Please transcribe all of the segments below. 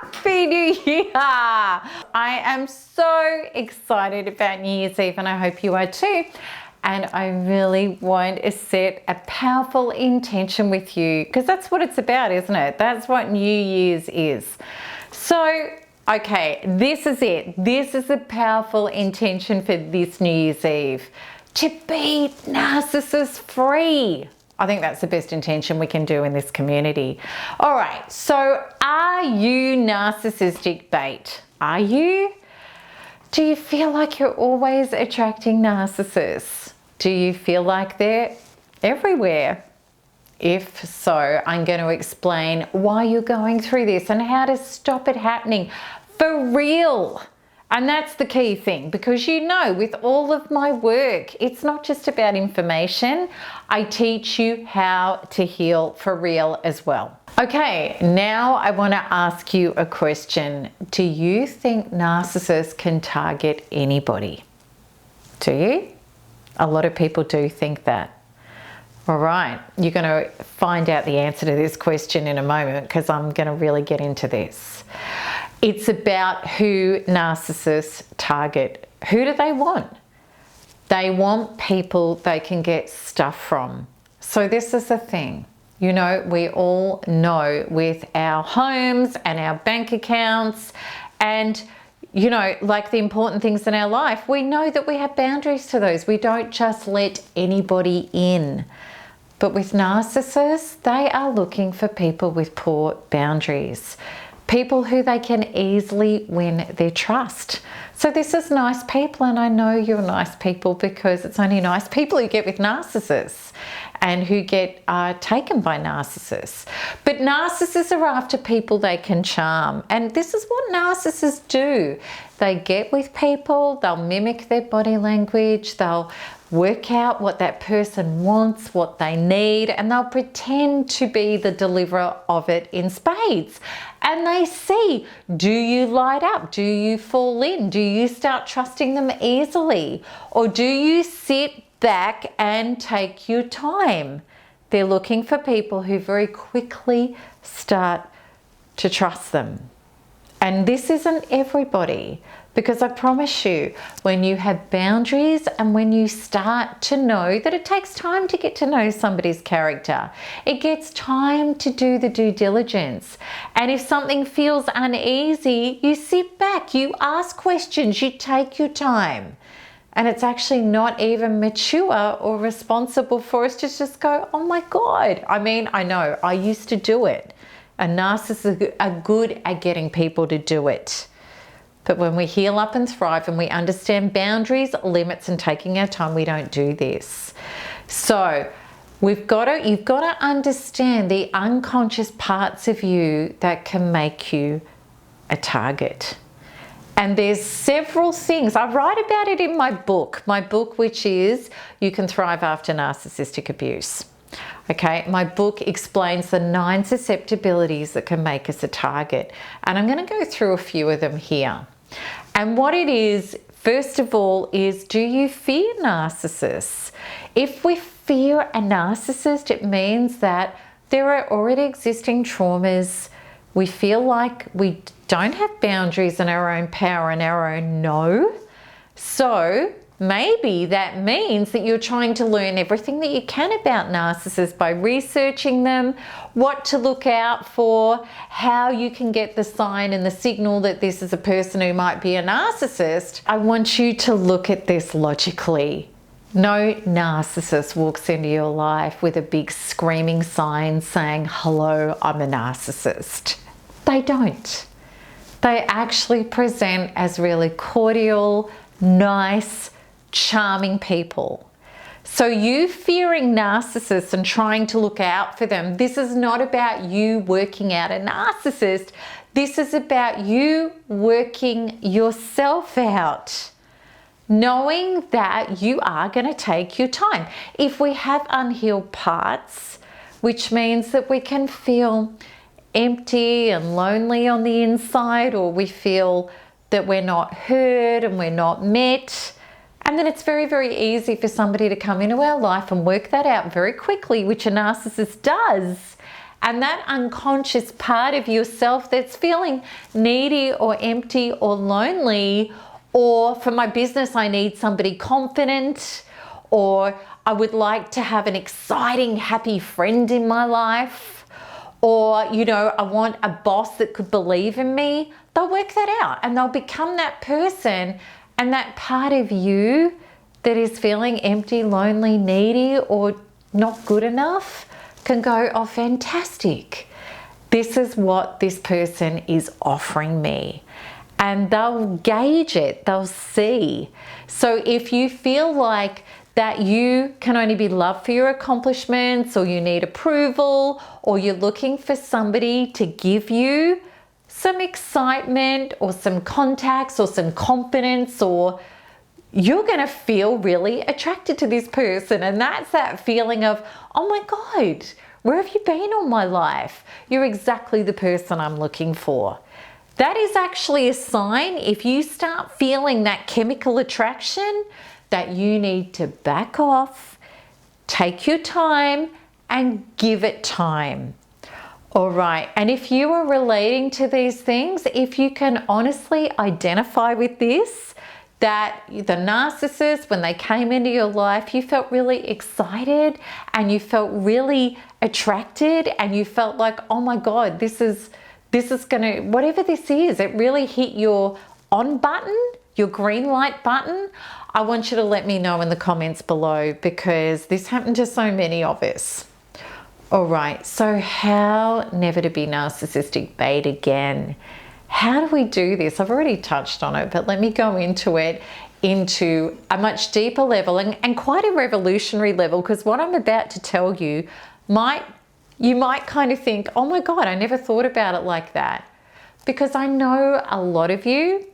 Happy New Year! I am so excited about New Year's Eve and I hope you are too. And I really want to set a powerful intention with you because that's what it's about, isn't it? That's what New Year's is. So, okay, this is it. This is the powerful intention for this New Year's Eve. To be narcissist-free. I think that's the best intention we can do in this community. All right, so are you narcissistic bait? Are you? Do you feel like you're always attracting narcissists? Do you feel like they're everywhere? If so, I'm going to explain why you're going through this and how to stop it happening for real. And that's the key thing, because you know, with all of my work, it's not just about information. I teach you how to heal for real as well. Okay, now I want to ask you a question. Do you think narcissists can target anybody? Do you? A lot of people do think that. All right, you're going to find out the answer to this question in a moment because I'm going to really get into this. It's about who narcissists target. Who do they want? They want people they can get stuff from. So this is the thing. You know, we all know with our homes and our bank accounts and, you know, like the important things in our life, we know that we have boundaries to those. We don't just let anybody in. But with narcissists, they are looking for people with poor boundaries. People who they can easily win their trust. So this is nice people, and I know you're nice people because it's only nice people who get with narcissists and who get taken by narcissists. But narcissists are after people they can charm, and this is what narcissists do. They get with people, they'll mimic their body language, they'll work out what that person wants, what they need, and they'll pretend to be the deliverer of it in spades. And they see, do you light up? Do you fall in? Do you start trusting them easily? Or do you sit back and take your time? They're looking for people who very quickly start to trust them. And this isn't everybody, because I promise you, when you have boundaries and when you start to know that it takes time to get to know somebody's character, it gets time to do the due diligence. And if something feels uneasy, you sit back, you ask questions, you take your time. And it's actually not even mature or responsible for us to just go, oh my God. I mean, I know, I used to do it. And narcissists are good at getting people to do it. But when we heal up and thrive and we understand boundaries, limits, and taking our time, we don't do this. So you've got to understand the unconscious parts of you that can make you a target. And there's several things. I write about it in my book which is You Can Thrive After Narcissistic Abuse. Okay, my book explains the 9 susceptibilities that can make us a target. And I'm going to go through a few of them here. And what it is, first of all, is do you fear narcissists? If we fear a narcissist, it means that there are already existing traumas. We feel like we don't have boundaries in our own power and our own no. So maybe that means that you're trying to learn everything that you can about narcissists by researching them, what to look out for, how you can get the sign and the signal that this is a person who might be a narcissist. I want you to look at this logically. No narcissist walks into your life with a big screaming sign saying, hello, I'm a narcissist. They don't. They actually present as really cordial, nice, charming people. So you fearing narcissists and trying to look out for them, this is not about you working out a narcissist. This is about you working yourself out, knowing that you are going to take your time. If we have unhealed parts, which means that we can feel empty and lonely on the inside, or we feel that we're not heard and we're not met, and then it's very, very easy for somebody to come into our life and work that out very quickly, which a narcissist does, And that unconscious part of yourself that's feeling needy or empty or lonely, or for my business, I need somebody confident, or I would like to have an exciting, happy friend in my life, or, you know, I want a boss that could believe in me. They'll work that out and they'll become that person, and that part of you that is feeling empty, lonely, needy, or not good enough can go, oh, fantastic. This is what this person is offering me. And they'll gauge it, they'll see. So if you feel like that you can only be loved for your accomplishments, or you need approval, or you're looking for somebody to give you some excitement or some contacts or some confidence, or you're going to feel really attracted to this person. And that's that feeling of, oh my God, where have you been all my life? You're exactly the person I'm looking for. That is actually a sign, if you start feeling that chemical attraction, that you need to back off, take your time, and give it time. All right, and if you are relating to these things, if you can honestly identify with this, that the narcissist, when they came into your life, you felt really excited and you felt really attracted and you felt like, oh my God, this is gonna, whatever this is, it really hit your on button, your green light button. I want you to let me know in the comments below, because this happened to so many of us. All right, so how never to be narcissistic bait again? How do we do this? I've already touched on it, but let me go into it into a much deeper level and quite a revolutionary level, because what I'm about to tell you you might kind of think, oh my God, I never thought about it like that. Because I know a lot of you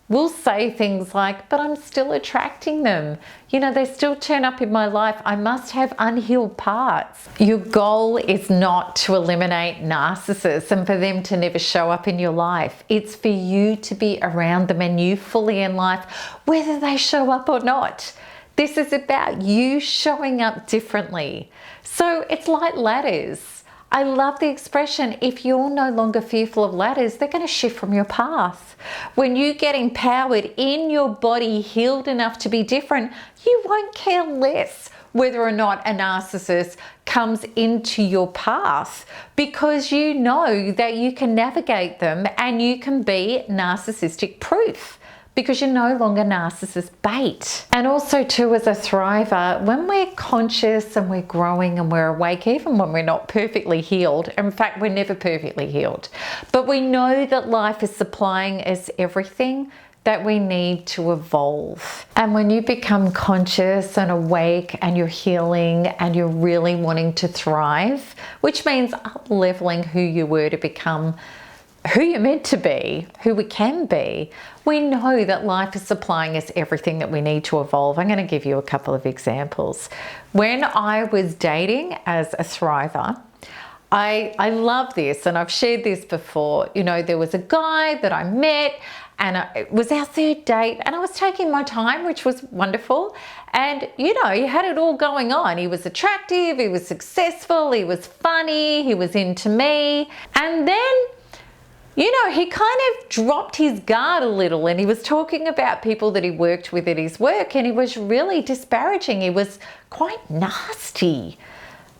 will say things like, but I'm still attracting them. You know, they still turn up in my life. I must have unhealed parts. Your goal is not to eliminate narcissists and for them to never show up in your life. It's for you to be around them and you fully in life, whether they show up or not. This is about you showing up differently. So it's like ladders. I love the expression, if you're no longer fearful of ladders, they're going to shift from your path. When you get empowered in your body, healed enough to be different, you won't care less whether or not a narcissist comes into your path, because you know that you can navigate them and you can be narcissistic proof, because you're no longer narcissist bait. And also too, as a thriver, when we're conscious and we're growing and we're awake, even when we're not perfectly healed, in fact, we're never perfectly healed, but we know that life is supplying us everything that we need to evolve. And when you become conscious and awake and you're healing and you're really wanting to thrive, which means up-leveling who you were to become who you're meant to be, who we can be, we know that life is supplying us everything that we need to evolve. I'm going to give you a couple of examples. When I was dating as a thriver, I love this, and I've shared this before. You know, there was a guy that I met, and it was our third date, and I was taking my time, which was wonderful. And, you know, he had it all going on. He was attractive, he was successful, he was funny, he was into me. And then, you know, he kind of dropped his guard a little, and he was talking about people that he worked with at his work, and he was really disparaging. He was quite nasty,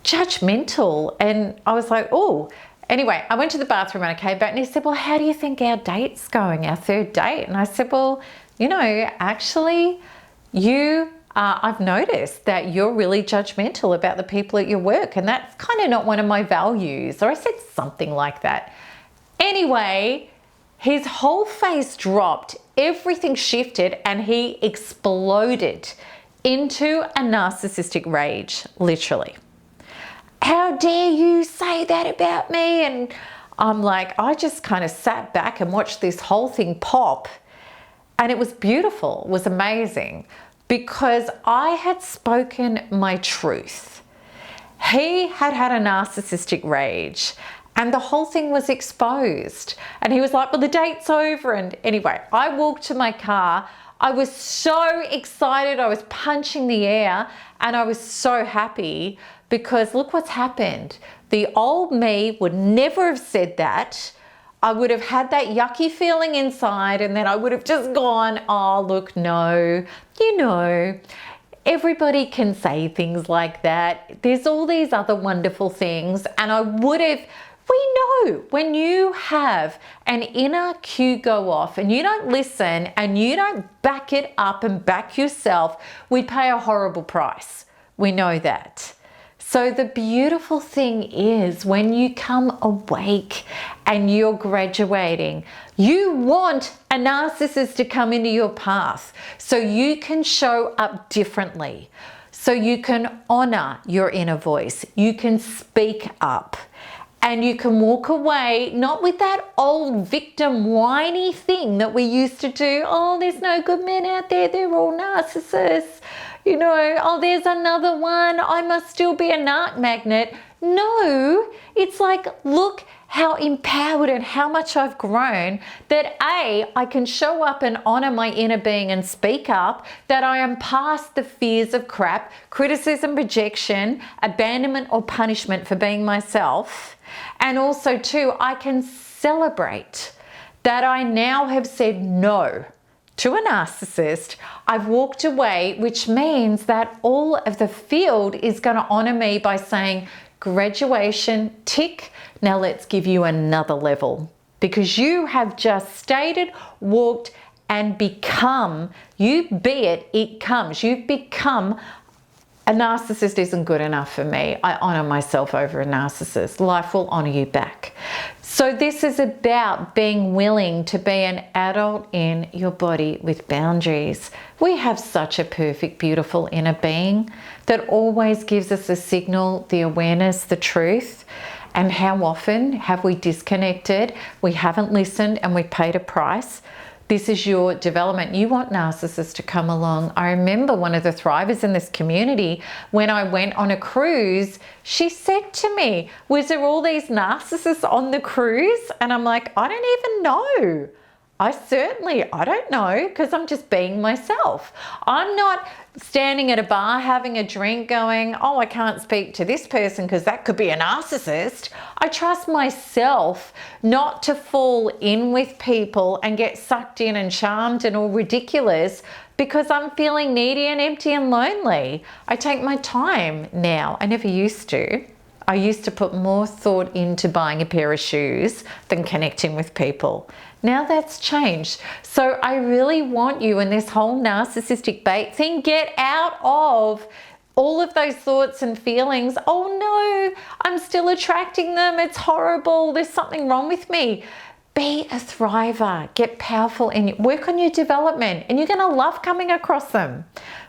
judgmental, and I was like, oh. Anyway, I went to the bathroom and I came back and he said, well, how do you think our date's going, our third date? And I said, well, you know, actually, I've noticed that you're really judgmental about the people at your work, and that's kind of not one of my values. Or I said something like that. Anyway, his whole face dropped, everything shifted, and he exploded into a narcissistic rage, literally. How dare you say that about me? And I'm like, I just kind of sat back and watched this whole thing pop, and it was beautiful, it was amazing, because I had spoken my truth. He had had a narcissistic rage, and the whole thing was exposed. And he was like, well, the date's over. And anyway, I walked to my car. I was so excited. I was punching the air, and I was so happy, because look what's happened. The old me would never have said that. I would have had that yucky feeling inside, and then I would have just gone, oh, look, no, you know, everybody can say things like that. There's all these other wonderful things. And I would have, we know when you have an inner cue go off and you don't listen and you don't back it up and back yourself, we pay a horrible price. We know that. So the beautiful thing is when you come awake and you're graduating, you want a narcissist to come into your path so you can show up differently, so you can honor your inner voice, you can speak up, and you can walk away not with that old victim whiny thing that we used to do. Oh, there's no good men out there, they're all narcissists. You know, oh, there's another one, I must still be a narc magnet. No, it's like, look how empowered and how much I've grown that I can show up and honor my inner being and speak up, that I am past the fears of crap, criticism, rejection, abandonment or punishment for being myself. And also too, I can celebrate that I now have said no to a narcissist. I've walked away, which means that all of the field is going to honor me by saying, graduation, tick. Now let's give you another level, because you have just stated, walked, and become. You be it, it comes. You've become. A narcissist isn't good enough for me. I honor myself over a narcissist. Life will honor you back. So this is about being willing to be an adult in your body with boundaries. We have such a perfect, beautiful inner being that always gives us a signal, the awareness, the truth. And how often have we disconnected? We haven't listened and we paid a price. This is your development. You want narcissists to come along. I remember one of the thrivers in this community, when I went on a cruise, she said to me, was there all these narcissists on the cruise? And I'm like, I don't even know. I don't know, because I'm just being myself. I'm not standing at a bar having a drink going, oh, I can't speak to this person because that could be a narcissist. I trust myself not to fall in with people and get sucked in and charmed and all ridiculous because I'm feeling needy and empty and lonely. I take my time now. I never used to. I used to put more thought into buying a pair of shoes than connecting with people. Now that's changed. So I really want you in this whole narcissistic bait thing, get out of all of those thoughts and feelings. Oh no, I'm still attracting them. It's horrible. There's something wrong with me. Be a thriver, get powerful and work on your development, and you're going to love coming across them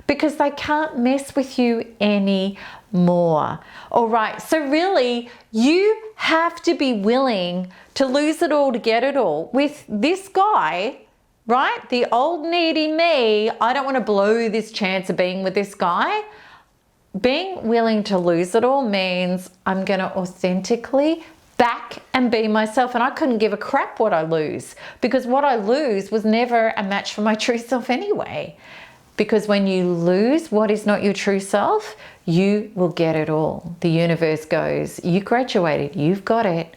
because they can't mess with you anymore. All right, so really you have to be willing to lose it all to get it all. With this guy, right, the old needy me, I don't want to blow this chance of being with this guy. Being willing to lose it all means I'm going to authentically back and be myself, and I couldn't give a crap what I lose, because what I lose was never a match for my true self anyway. Because when you lose what is not your true self, you will get it all. The universe goes, you graduated, you've got it.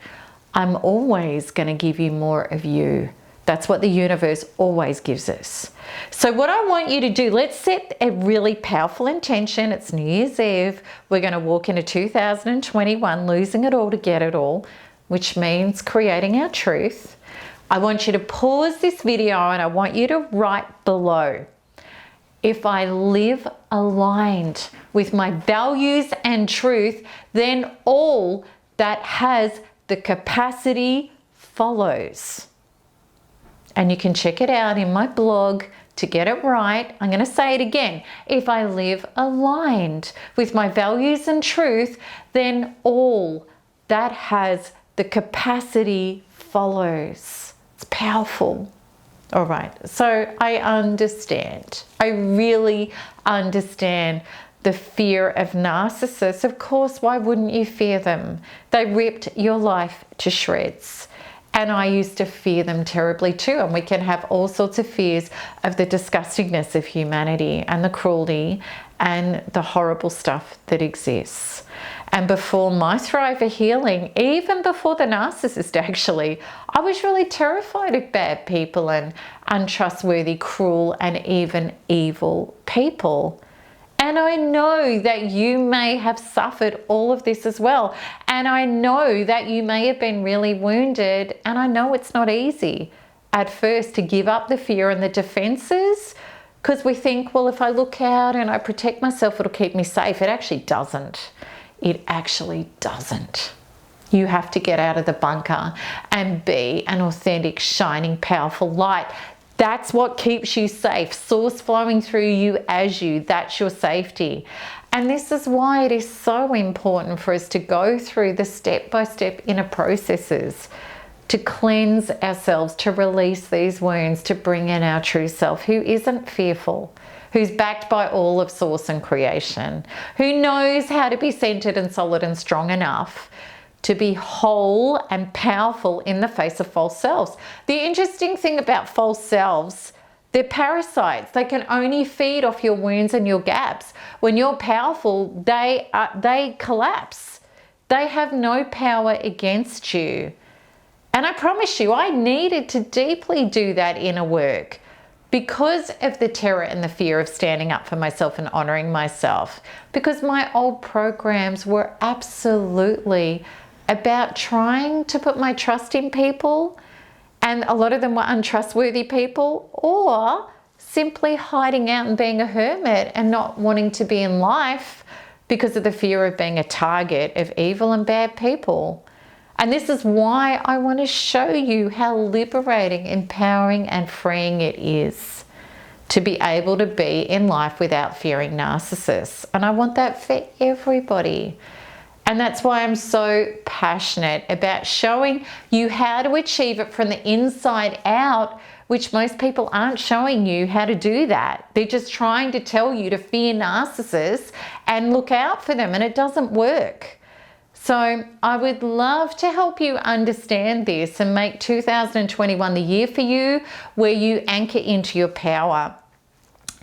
I'm always going to give you more of you. That's what the universe always gives us. So what I want you to do, let's set a really powerful intention. It's New Year's Eve. We're going to walk into 2021, losing it all to get it all, which means creating our truth. I want you to pause this video and I want you to write below, if I live aligned with my values and truth, then all that has the capacity follows. And you can check it out in my blog to get it right. I'm going to say it again. If I live aligned with my values and truth, then all that has the capacity follows. It's powerful. All right, so I understand. I really understand the fear of narcissists. Of course, why wouldn't you fear them? They ripped your life to shreds. And I used to fear them terribly too. And we can have all sorts of fears of the disgustingness of humanity and the cruelty and the horrible stuff that exists. And before my Thriver healing, even before the narcissist actually, I was really terrified of bad people and untrustworthy, cruel, and even evil people. And I know that you may have suffered all of this as well. And I know that you may have been really wounded. And I know it's not easy at first to give up the fear and the defenses, because we think, well, if I look out and I protect myself, it'll keep me safe. It actually doesn't. It actually doesn't. You have to get out of the bunker and be an authentic, shining, powerful light. That's what keeps you safe. Source flowing through you as you. That's your safety. And this is why it is so important for us to go through the step-by-step inner processes to cleanse ourselves, to release these wounds, to bring in our true self who isn't fearful, who's backed by all of source and creation, who knows how to be centered and solid and strong enough to be whole and powerful in the face of false selves. The interesting thing about false selves, they're parasites. They can only feed off your wounds and your gaps. When you're powerful, they collapse. They have no power against you. And I promise you, I needed to deeply do that inner work because of the terror and the fear of standing up for myself and honoring myself. Because my old programs were absolutely about trying to put my trust in people, and a lot of them were untrustworthy people, or simply hiding out and being a hermit and not wanting to be in life because of the fear of being a target of evil and bad people. And this is why I want to show you how liberating, empowering, and freeing it is to be able to be in life without fearing narcissists. And I want that for everybody. And that's why I'm so passionate about showing you how to achieve it from the inside out, which most people aren't showing you how to do that. They're just trying to tell you to fear narcissists and look out for them, and it doesn't work. So I would love to help you understand this and make 2021 the year for you where you anchor into your power.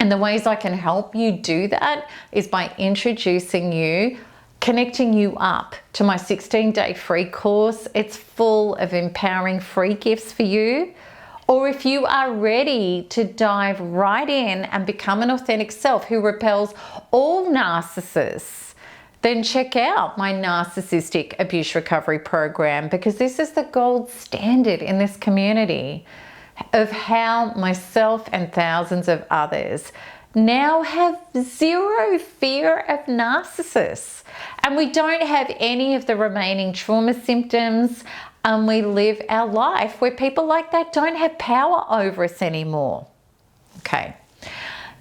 And the ways I can help you do that is by introducing you, connecting you up to my 16-day free course. It's full of empowering free gifts for you. Or if you are ready to dive right in and become an authentic self who repels all narcissists, then check out my narcissistic abuse recovery program, because this is the gold standard in this community of how myself and thousands of others now have zero fear of narcissists. And we don't have any of the remaining trauma symptoms, and we live our life where people like that don't have power over us anymore. Okay,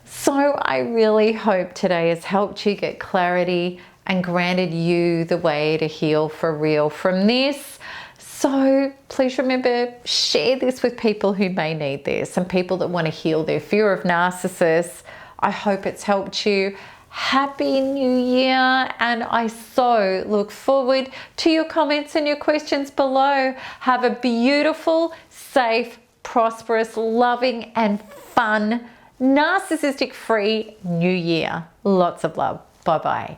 so I really hope today has helped you get clarity and granted you the way to heal for real from this. So please remember, share this with people who may need this and people that want to heal their fear of narcissists. I hope it's helped you. Happy New Year, and I so look forward to your comments and your questions below. Have a beautiful, safe, prosperous, loving, and fun, narcissistic-free New Year. Lots of love. Bye-bye.